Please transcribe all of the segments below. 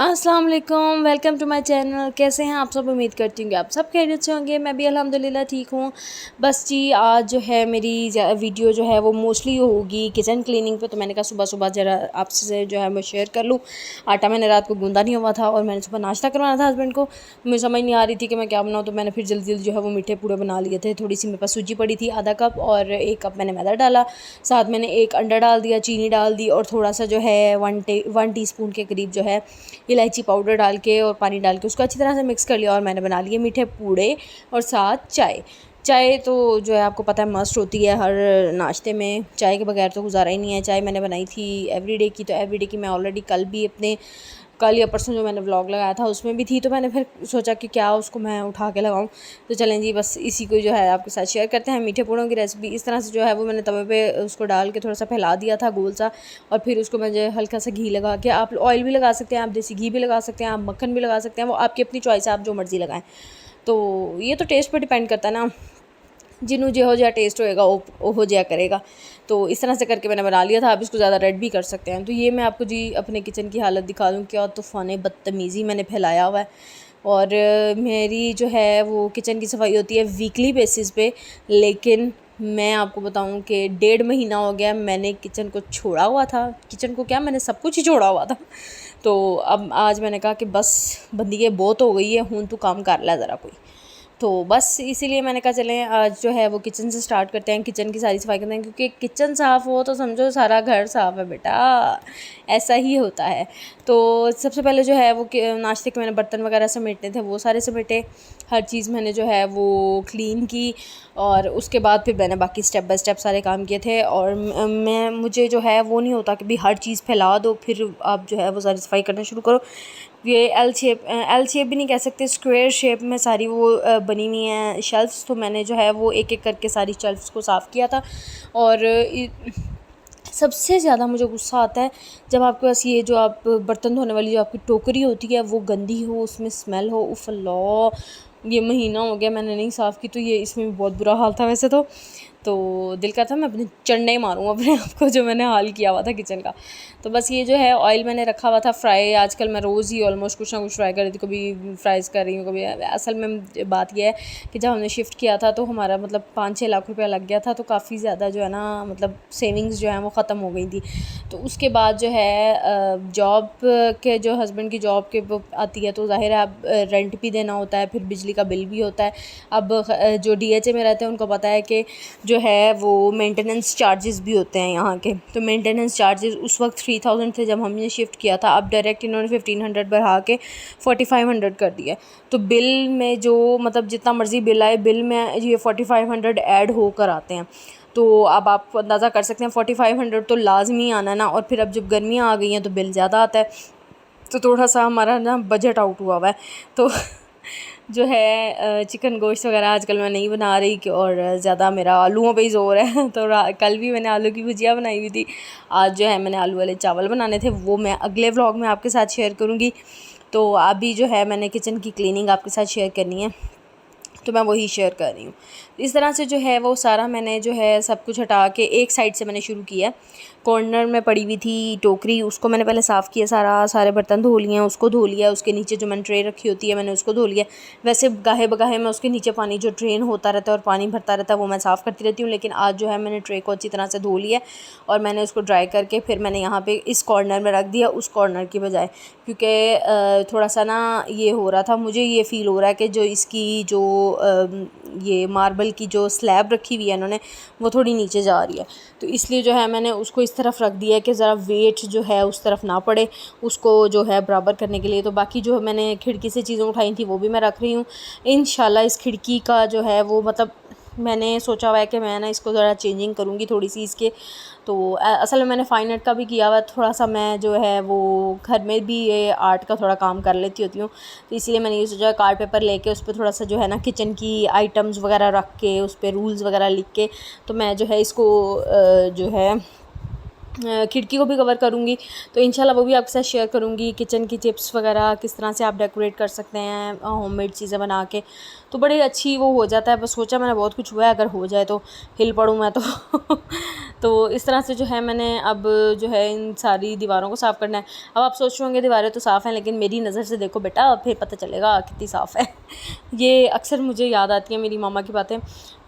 अस्सलाम वालेकुम, welcome to my channel. कैसे हैं आप सब? उम्मीद करती हूँ कि आप सब खैरियत से होंगे। मैं भी अल्हम्दुलिल्लाह ठीक हूँ। बस जी आज जो है मेरी वीडियो जो है वो मोस्टली होगी किचन क्लीनिंग पे, तो मैंने कहा सुबह सुबह ज़रा आपसे जो है मैं शेयर कर लूँ। आटा मैंने रात को गूंदा नहीं हुआ था और मैंने सुबह नाश्ता करवाना था हस्बैंड को। मुझे समझ नहीं आ रही थी कि मैं क्या बनाऊँ, तो मैंने फिर जल्दी जल्दी जो है वो मीठे पूड़े बना लिए थे। थोड़ी सी मेरे पास सूजी पड़ी थी आधा कप, और 1 कप मैंने मैदा डाला, साथ मैंने 1 अंडा डाल दिया, चीनी डाल दी, और थोड़ा सा जो है 1 टीस्पून के करीब जो है इलायची पाउडर डाल के और पानी डाल के उसको अच्छी तरह से मिक्स कर लिया। और मैंने बना लिए मीठे पूड़े और साथ चाय। चाय तो जो है आपको पता है मस्ट होती है हर नाश्ते में, चाय के बगैर तो गुजारा ही नहीं है। चाय मैंने बनाई थी एवरीडे की, तो एवरीडे की मैं ऑलरेडी कल या परसों जो मैंने व्लॉग लगाया था उसमें भी थी, तो मैंने फिर सोचा कि क्या उसको मैं उठा के लगाऊं। तो चलें जी, बस इसी को जो है आपके साथ शेयर करते हैं। मीठे पूड़ों की रेसिपी इस तरह से जो है वो मैंने तवे पे उसको डाल के थोड़ा सा फैला दिया था गोल सा, और फिर उसको मुझे हल्का सा घी लगा के, आप ऑयल भी लगा सकते हैं, आप देसी घी भी लगा सकते हैं, आप मक्खन भी लगा सकते हैं, वो आपकी अपनी चॉइस है, आप जो मर्ज़ी लगाएं। तो ये तो टेस्ट पर डिपेंड करता है ना, जिन्हों जो जहा टेस्ट होएगा वो हो जाया करेगा। तो इस तरह से करके मैंने बना लिया था। आप इसको ज़्यादा रेड भी कर सकते हैं। तो ये मैं आपको जी अपने किचन की हालत दिखा दूँ, क्या तूफ़ान बदतमीज़ी मैंने फैलाया हुआ है। और मेरी जो है वो किचन की सफाई होती है वीकली बेसिस पे, लेकिन मैं आपको बताऊं कि 1.5 महीना हो गया मैंने किचन को छोड़ा हुआ था। किचन को क्या, मैंने सब कुछ ही छोड़ा हुआ था। तो अब आज मैंने कहा कि बस बंदी बहुत हो गई है, हूँ तू काम कर ला ज़रा कोई। तो बस इसीलिए मैंने कहा चलें आज जो है वो किचन से स्टार्ट करते हैं, किचन की सारी सफाई करते हैं, क्योंकि किचन साफ़ हो तो समझो सारा घर साफ़ है बेटा, ऐसा ही होता है। तो सबसे पहले जो है वो नाश्ते के मैंने बर्तन वगैरह समेटने थे, वो सारे समेटे, हर चीज़ मैंने जो है वो क्लीन की, और उसके बाद फिर मैंने बाकी स्टेप बाय स्टेप सारे काम किए थे। और मुझे जो है वो नहीं होता कि भी हर चीज़ फैला दो फिर आप जो है वो सारी सफाई करना शुरू करो। ये एल शेप भी नहीं कह सकते, स्क्वायर शेप में सारी वो बनी हुई हैं शेल्फ्स। तो मैंने जो है वो एक एक करके सारी शेल्फ्स को साफ़ किया था। और सबसे ज़्यादा मुझे गुस्सा आता है जब आपके पास ये जो आप बर्तन धोने वाली जो आपकी टोकरी होती है वो गंदी हो, उसमें स्मेल हो। उफ़ अल्लाह, ये महीना हो गया मैंने नहीं साफ़ की, तो ये इसमें भी बहुत बुरा हाल था वैसे तो दिल का था मैं अपने चंडे ही मारूँ अपने आप को, जो मैंने हाल किया हुआ था किचन का। तो बस ये जो है ऑयल मैंने रखा हुआ था फ्राई। आजकल मैं रोज़ ही ऑलमोस्ट कुछ ना कुछ फ्राई कर रही थी, कभी फ्राइज़ कर रही हूँ कभी। असल में बात यह है कि जब हमने शिफ्ट किया था तो हमारा मतलब 5-6 लाख रुपया लग गया था, तो काफ़ी ज़्यादा जो है ना मतलब सेविंग्स जो है वो ख़त्म हो गई थी। तो उसके बाद जो है जॉब के जो हस्बैंड की जॉब के आती है, तो ज़ाहिर है अब रेंट भी देना होता है, फिर बिजली का बिल भी होता है। अब जो DHA में रहते हैं उनको पता है कि जो है वो मेंटेनेंस चार्जेस भी होते हैं यहाँ के। तो मेंटेनेंस चार्जेस उस वक्त 3000 थे जब हमने शिफ्ट किया था, अब डायरेक्ट इन्होंने 1500 बढ़ा के 4500 कर दिया। तो बिल में जो मतलब जितना मर्ज़ी बिल आए, बिल में ये 4500 ऐड होकर आते हैं। तो अब आप अंदाज़ा कर सकते हैं 4500 तो लाजमी आना ना। और फिर अब जब गर्मियाँ आ गई हैं तो बिल ज़्यादा आता है, तो थोड़ा सा हमारा ना बजट आउट हुआ है। तो जो है चिकन गोश्त वगैरह आजकल मैं नहीं बना रही और ज़्यादा मेरा आलूओं पे ही ज़ोर है। तो कल भी मैंने आलू की भुजिया बनाई हुई थी। आज जो है मैंने आलू वाले चावल बनाने थे, वो मैं अगले व्लॉग में आपके साथ शेयर करूँगी। तो अभी जो है मैंने किचन की क्लीनिंग आपके साथ शेयर करनी है, तो मैं वही शेयर कर रही हूँ। इस तरह से जो है वो सारा मैंने जो है सब कुछ हटा के एक साइड से मैंने शुरू किया। कॉर्नर में पड़ी हुई थी टोकरी, उसको मैंने पहले साफ़ किया, सारे बर्तन धो लिए हैं, उसको धो लिया। उसके नीचे जो मैंने ट्रे रखी होती है मैंने उसको धो लिया। वैसे गाहे बगाहे में उसके नीचे पानी जो ड्रेन होता रहता है और पानी भरता रहता है वो मैं साफ़ करती रहती हूँ, लेकिन आज जो है मैंने ट्रे को अच्छी तरह से धो लिया और मैंने उसको ड्राई करके फिर मैंने यहाँ पे इस कॉर्नर में रख दिया, उस कॉर्नर की बजाय, क्योंकि थोड़ा सा ना ये हो रहा था, मुझे ये फ़ील हो रहा है कि जो इसकी जो ये मार्बल की जो स्लैब रखी हुई है इन्होंने, वो थोड़ी नीचे जा रही है। तो इसलिए जो है मैंने उसको इस तरफ रख दिया है कि ज़रा वेट जो है उस तरफ ना पड़े, उसको जो है बराबर करने के लिए। तो बाकी जो मैंने खिड़की से चीज़ें उठाई थी वो भी मैं रख रही हूँ। इंशाल्लाह इस खिड़की का जो है वो मतलब मैंने सोचा हुआ है कि मैं ना इसको ज़रा चेंजिंग करूँगी थोड़ी सी इसके। तो असल में मैंने फाइन आर्ट का भी किया हुआ है थोड़ा सा, मैं जो है वो घर में भी ये आर्ट का थोड़ा काम कर लेती होती हूँ। तो इसलिए मैंने ये सोचा कार्ड पेपर लेके उस पर थोड़ा सा जो है ना किचन की आइटम्स वगैरह रख के उस पर रूल्स वगैरह लिख के, तो मैं जो है इसको जो है खिड़की को भी कवर करूँगी। तो इंशाल्लाह वो भी आपके साथ शेयर करूँगी, किचन की टिप्स वगैरह किस तरह से आप डेकोरेट कर सकते हैं होममेड चीज़ें बना के। तो बड़ी अच्छी वो हो जाता है। बस सोचा मैंने बहुत कुछ हुआ है, अगर हो जाए तो हिल पड़ूँ मैं तो तो इस तरह से जो है मैंने अब जो है इन सारी दीवारों को साफ़ करना है। अब आप सोच रहे होंगे दीवारें तो साफ़ हैं, लेकिन मेरी नज़र से देखो बेटा, फिर पता चलेगा कितनी साफ़ है। ये अक्सर मुझे याद आती हैं मेरी मामा की बातें।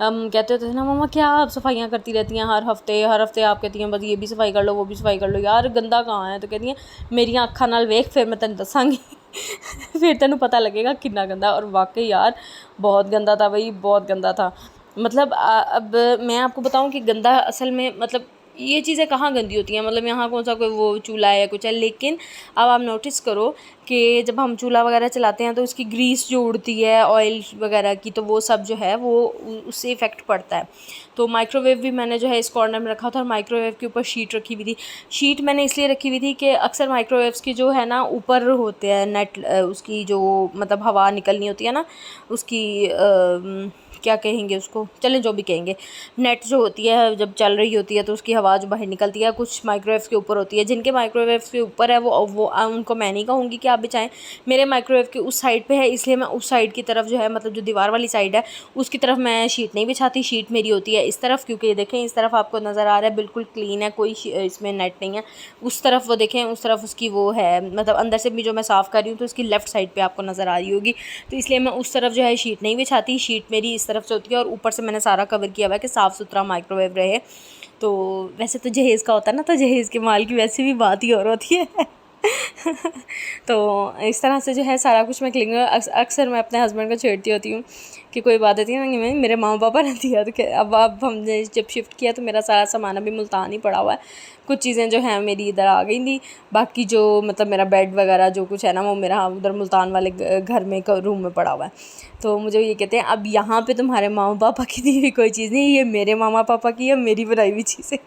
हम कहते होते थे ना, मामा क्या आप सफाइयाँ करती रहती हैं हर हफ़्ते आप कहती हैं बस ये भी सफाई कर लो, वो भी सफाई कर लो, यार गंदा कहाँ है? तो कहती हैं मेरियां अक्खां नाल वेख, फिर मैं तेन दसांगी फिर तेनू पता लगेगा कितना गंदा। और वाकई यार बहुत गंदा था भाई, बहुत गंदा था। मतलब अब मैं आपको बताऊं कि गंदा असल में मतलब ये चीज़ें कहाँ गंदी होती हैं, मतलब यहाँ कौन सा कोई वो चूल्हा है या कुछ है। लेकिन अब आप नोटिस करो कि जब हम चूल्हा वगैरह चलाते हैं तो उसकी ग्रीस जो उड़ती है ऑयल वगैरह की, तो वो सब जो है वो उससे इफ़ेक्ट पड़ता है। तो माइक्रोवेव भी मैंने जो है इस कॉर्नर में रखा था, और माइक्रोवेव के ऊपर शीट रखी हुई थी। शीट मैंने इसलिए रखी हुई थी कि अक्सर माइक्रोवेव्स की जो है ना ऊपर होते हैं नेट, उसकी जो मतलब हवा निकलनी होती है ना उसकी क्या कहेंगे उसको, चलें जो भी कहेंगे, नेट जो होती है जब चल रही होती है तो उसकी हवा जो बाहर निकलती है कुछ माइक्रोवेव के ऊपर होती है। जिनके माइक्रोवेव के ऊपर है वो उनको मैं नहीं कहूँगी कि आप बिछाएं। मेरे माइक्रोवेव के उस साइड पे है, इसलिए मैं उस साइड की तरफ जो है मतलब जो दीवार वाली साइड है उसकी तरफ मैं शीट नहीं बिछाती। शीट मेरी होती है इस तरफ, क्योंकि ये देखें इस तरफ आपको नज़र आ रहा है बिल्कुल क्लीन है, कोई इसमें नेट नहीं है। उस तरफ वो देखें, उस तरफ उसकी वो है मतलब अंदर से भी जो मैं साफ़ कर रही हूँ तो उसकी लेफ़्ट साइड पर आपको नज़र आ रही होगी। तो इसलिए मैं उस तरफ जो है शीट नहीं बिछाती, शीट मेरी इस तरफ से होती है। और ऊपर से मैंने सारा कवर किया हुआ है कि साफ़ सुथरा माइक्रोवेव रहे। तो वैसे तो जहेज़ का होता है ना, तो जहेज़ के माल की वैसे भी बात ही और होती है तो इस तरह से जो है सारा कुछ मैं क्लीन, अक्सर मैं अपने हस्बैंड को छेड़ती होती हूँ कि कोई बात होती है ना कि मेरे माँ पापा ने दिया। तो अब हमने जब शिफ्ट किया तो मेरा सारा सामान अभी मुल्तान ही पड़ा हुआ है। कुछ चीज़ें जो हैं मेरी इधर आ गई थी, बाकी जो मतलब मेरा बेड वगैरह जो कुछ है ना वो मेरा उधर मुल्तान वाले घर में रूम में पड़ा हुआ है। तो मुझे ये कहते हैं अब यहाँ पे तुम्हारे मामा पापा की दी हुई कोई चीज़ नहीं, ये मेरे मामा पापा की है, मेरी बनाई हुई चीज़ें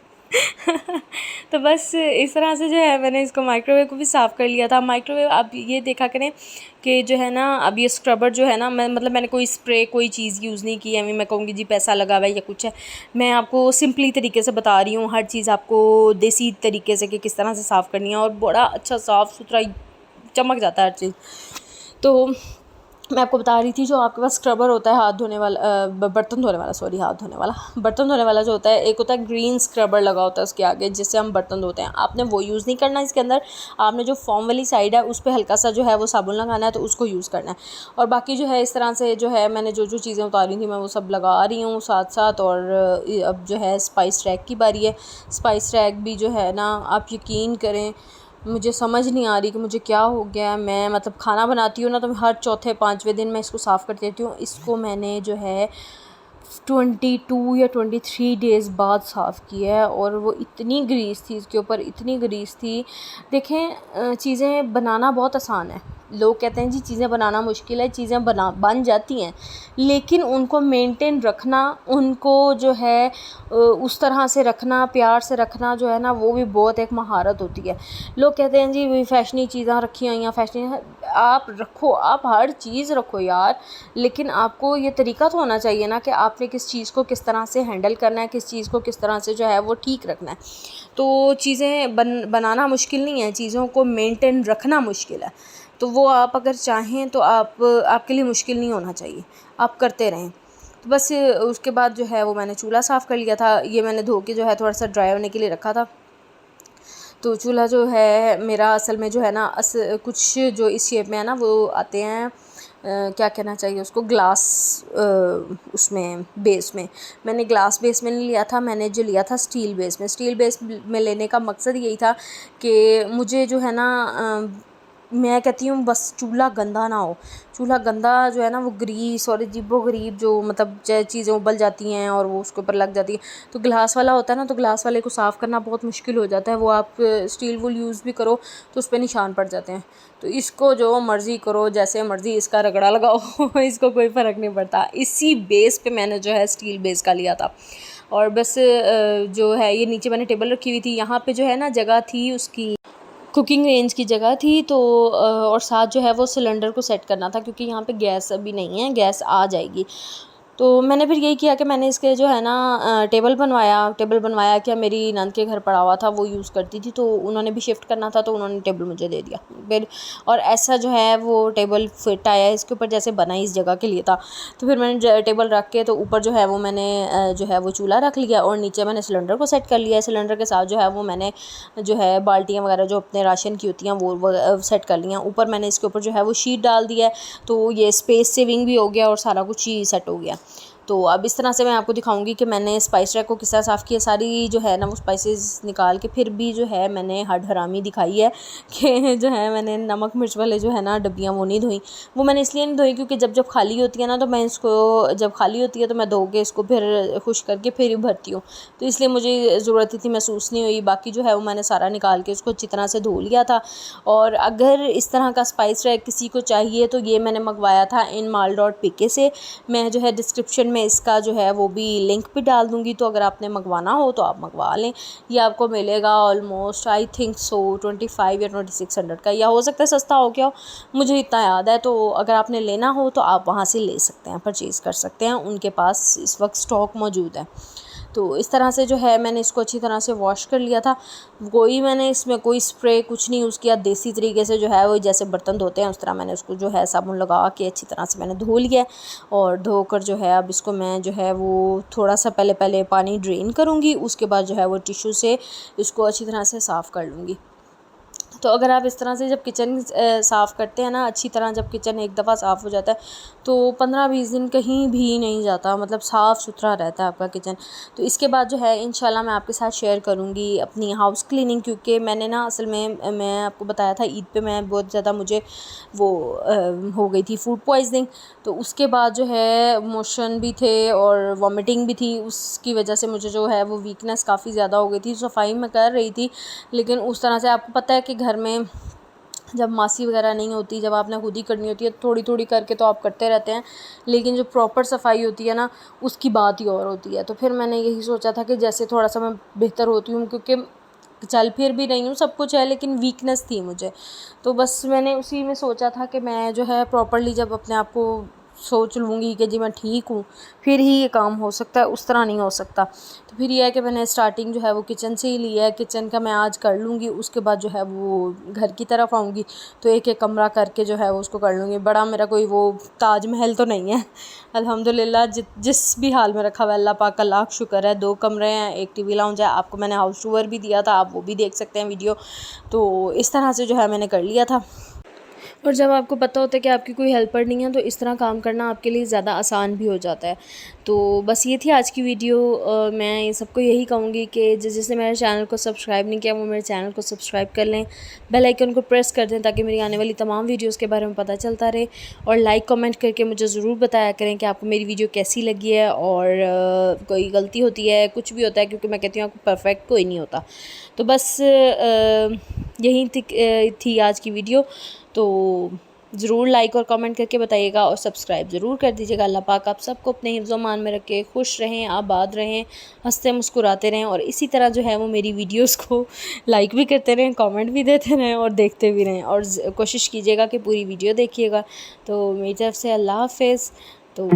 तो बस इस तरह से जो है मैंने इसको माइक्रोवेव को भी साफ़ कर लिया था। माइक्रोवेव आप ये देखा करें कि जो है ना अब ये स्क्रबर जो है ना मैंने कोई स्प्रे कोई चीज़ यूज़ नहीं की है। मैं कहूँगी जी पैसा लगा हुआ है या कुछ है, मैं आपको सिंपली तरीके से बता रही हूँ हर चीज़ आपको देसी तरीके से कि किस तरह से साफ़ करनी है, और बड़ा अच्छा साफ़ सुथरा चमक जाता है हर चीज़। तो मैं आपको बता रही थी जो आपके पास स्क्रबर होता है हाथ धोने वाला, बर्तन धोने वाला, सॉरी हाथ धोने वाला, बर्तन धोने वाला जो होता है, एक होता है ग्रीन स्क्रबर लगा होता है उसके आगे जिससे हम बर्तन धोते हैं। आपने वो यूज़ नहीं करना इसके अंदर, आपने जो फॉर्म वाली साइड है उस पर हल्का सा जो है वो साबुन लगाना है तो उसको यूज़ करना है। और बाकी जो है इस तरह से जो है मैंने जो चीज़ें उतारी थी मैं वो सब लगा रही हूँ साथ साथ। और अब जो है स्पाइस रैक की बारी है। स्पाइस रैक भी जो है ना आप यकीन करें मुझे समझ नहीं आ रही कि मुझे क्या हो गया है। मैं मतलब खाना बनाती हूँ ना तो हर चौथे पाँचवें दिन मैं इसको साफ़ करती रहती हूँ। इसको मैंने जो है 22 या 23 डेज़ बाद साफ़ किया है, और वो इतनी ग्रीस थी इसके ऊपर, इतनी ग्रीस थी। देखें चीज़ें बनाना बहुत आसान है, लोग कहते हैं जी चीज़ें बनाना मुश्किल है, चीज़ें बन जाती हैं, लेकिन उनको मेंटेन रखना, उनको जो है उस तरह से रखना, प्यार से रखना जो है ना वो भी बहुत एक महारत होती है। लोग कहते हैं जी फ़ैशनी चीज़ें रखी हुई हैं, फ़ैशनी, आप रखो, आप हर चीज़ रखो यार, लेकिन आपको ये तरीका तो होना चाहिए ना कि आपने किस चीज़ को किस तरह से हैंडल करना है, किस चीज़ को किस तरह से जो है वो ठीक रखना है। तो चीज़ें बनाना मुश्किल नहीं है, चीज़ों को मेंटेन रखना मुश्किल है। तो वो आप अगर चाहें तो आपके लिए मुश्किल नहीं होना चाहिए, आप करते रहें। तो बस उसके बाद जो है वो मैंने चूल्हा साफ़ कर लिया था। ये मैंने धो के जो है थोड़ा सा ड्राई होने के लिए रखा था। तो चूल्हा जो है मेरा असल में जो है ना कुछ जो इस शेप में है ना वो आते हैं, क्या कहना चाहिए उसको, ग्लास उसमें बेस में। मैंने ग्लास बेस में नहीं लिया था, मैंने जो लिया था स्टील बेस में। स्टील बेस में लेने का मकसद यही था कि मुझे जो है ना मैं कहती हूँ बस चूल्हा गंदा ना हो। चूल्हा गंदा जो है ना वो ग्रीस और अजीबोगरीब जो मतलब चीज़ें उबल जाती हैं और वो उसके ऊपर लग जाती है। तो ग्लास वाला होता है ना, तो ग्लास वाले को साफ़ करना बहुत मुश्किल हो जाता है। वो आप स्टील वूल यूज़ भी करो तो उस पर निशान पड़ जाते हैं। तो इसको जो मर्ज़ी करो, जैसे मर्ज़ी इसका रगड़ा लगाओ इसको कोई फ़र्क नहीं पड़ता। इसी बेस पे मैंने जो है स्टील बेस का लिया था। और बस जो है ये नीचे मैंने टेबल रखी हुई थी, यहाँ पे जो है ना जगह थी उसकी कुकिंग रेंज की जगह थी। तो और साथ जो है वो सिलेंडर को सेट करना था, क्योंकि यहाँ पे गैस अभी नहीं है, गैस आ जाएगी। तो मैंने फिर यही किया कि मैंने इसके जो है ना टेबल बनवाया क्या मेरी नंद के घर पड़ा हुआ था, वो यूज़ करती थी, तो उन्होंने भी शिफ्ट करना था, तो उन्होंने टेबल मुझे दे दिया फिर। और ऐसा जो है वो टेबल फिट आया इसके ऊपर, जैसे बना इस जगह के लिए था। तो फिर मैंने टेबल रख के, तो ऊपर जो है वो मैंने जो है वो चूल्हा रख लिया और नीचे मैंने सिलेंडर को सेट कर लिया। सिलेंडर के साथ जो है वो मैंने जो है बाल्टियाँ वगैरह जो अपने राशन की होती हैं वो सेट कर लिया। ऊपर मैंने इसके ऊपर जो है वो शीट डाल दिया है, तो ये स्पेस सेविंग भी हो गया और सारा कुछ ही सेट हो गया। तो अब इस तरह से मैं आपको दिखाऊंगी कि मैंने स्पाइस रैक को किस तरह साफ़ किया। सारी जो है ना वो स्पाइसेस निकाल के फिर भी जो है मैंने हड हरामी दिखाई है कि जो है मैंने नमक मिर्च वाले जो है ना डब्बियाँ वो नहीं धोई। वो मैंने इसलिए नहीं धोई क्योंकि जब खाली होती है ना, तो मैं इसको जब खाली होती है तो मैं धो के इसको फिर खुश करके फिर ही भरती हूँ, तो इसलिए मुझे ज़रूरत इतनी महसूस नहीं हुई। बाकी जो है वो मैंने सारा निकाल के उसको अच्छी तरह से धो लिया था। और अगर इस तरह का स्पाइस रैक किसी को चाहिए तो ये मैंने मंगवाया था inmal.pk से। मैं जो है डिस्क्रिप्शन में इसका जो है वो भी लिंक भी डाल दूँगी, तो अगर आपने मंगवाना हो तो आप मंगवा लें। ये आपको मिलेगा ऑलमोस्ट आई थिंक सो 25 या 2600 का, या हो सकता है सस्ता हो गया हो, मुझे इतना याद है। तो अगर आपने लेना हो तो आप वहाँ से ले सकते हैं, परचेज़ कर सकते हैं, उनके पास इस वक्त स्टॉक मौजूद है। तो इस तरह से जो है मैंने इसको अच्छी तरह से वॉश कर लिया था। मैंने इसमें कोई स्प्रे कुछ नहीं यूज़ किया, देसी तरीके से जो है वो जैसे बर्तन धोते हैं उस तरह मैंने उसको जो है साबुन लगा के अच्छी तरह से मैंने धो लिया। और धोकर जो है अब इसको मैं जो है वो थोड़ा सा पहले पानी ड्रेन करूँगी, उसके बाद जो है वो टिश्यू से इसको अच्छी तरह से साफ़ कर लूँगी। तो अगर आप इस तरह से जब किचन साफ़ करते हैं ना, अच्छी तरह जब किचन एक दफ़ा साफ़ हो जाता है तो 15-20 दिन कहीं भी नहीं जाता, मतलब साफ़ सुथरा रहता है आपका किचन। तो इसके बाद जो है इंशाल्लाह मैं आपके साथ शेयर करूँगी अपनी हाउस क्लीनिंग, क्योंकि मैंने ना असल में मैं आपको बताया था ईद पे मैं बहुत ज़्यादा मुझे वो हो गई थी फूड पॉइजनिंग। तो उसके बाद जो है मोशन भी थे और वॉमिटिंग भी थी, उसकी वजह से मुझे जो है वो वीकनेस काफ़ी ज़्यादा हो गई थी। सफाई मैं कर रही थी लेकिन उस तरह से, आपको पता है कि घर में जब मासी वगैरह नहीं होती, जब आपने खुद ही करनी होती है, थोड़ी थोड़ी करके तो आप करते रहते हैं, लेकिन जो प्रॉपर सफाई होती है ना उसकी बात ही और होती है। तो फिर मैंने यही सोचा था कि जैसे थोड़ा सा मैं बेहतर होती हूँ, क्योंकि चल फिर भी रही हूँ, सब कुछ है, लेकिन वीकनेस थी मुझे। तो बस मैंने उसी में सोचा था कि मैं जो है प्रॉपर्ली जब अपने आप को सोच लूँगी कि जी मैं ठीक हूँ, फिर ही ये काम हो सकता है, उस तरह नहीं हो सकता। तो फिर ये है कि मैंने स्टार्टिंग जो है वो किचन से ही लिया है। किचन का मैं आज कर लूँगी, उसके बाद जो है वो घर की तरफ आऊँगी तो एक एक कमरा करके जो है वो उसको कर लूँगी। बड़ा मेरा कोई वो ताजमहल तो नहीं है, अल्हम्दुलिल्लाह जिस भी हाल में रखा हुआ है अल्लाह पाक का लाख शुक्र है। 2 कमरे हैं, एक टीवी लाउंज है, आपको मैंने हाउस टूर भी दिया था, आप वो भी देख सकते हैं वीडियो। तो इस तरह से जो है मैंने कर लिया था। और जब आपको पता होता है कि आपकी कोई हेल्पर नहीं है तो इस तरह काम करना आपके लिए ज़्यादा आसान भी हो जाता है। तो बस ये थी आज की वीडियो। मैं सबको यही कहूँगी कि जिसने मेरे चैनल को सब्सक्राइब नहीं किया वो मेरे चैनल को सब्सक्राइब कर लें, बेल आइकन को प्रेस कर दें ताकि मेरी आने वाली तमाम वीडियोज़ के बारे में पता चलता रहे। और लाइक कमेंट करके मुझे ज़रूर बताया करें कि आपको मेरी वीडियो कैसी लगी है, और कोई गलती होती है, कुछ भी होता है, क्योंकि मैं कहती हूँ आपको परफेक्ट कोई नहीं होता। तो बस यही थी आज की वीडियो। तो ज़रूर लाइक और कमेंट करके बताइएगा और सब्सक्राइब ज़रूर कर दीजिएगा। अल्लाह पाक आप सबको अपने हिफ्ज़-ओ-मान में रखे, खुश रहें, आबाद रहें, हंसते मुस्कुराते रहें, और इसी तरह जो है वो मेरी वीडियोस को लाइक भी करते रहें, कमेंट भी देते रहें और देखते भी रहें, और कोशिश कीजिएगा कि पूरी वीडियो देखिएगा। तो मेरी तरफ़ से अल्लाह हाफ़िज़। तो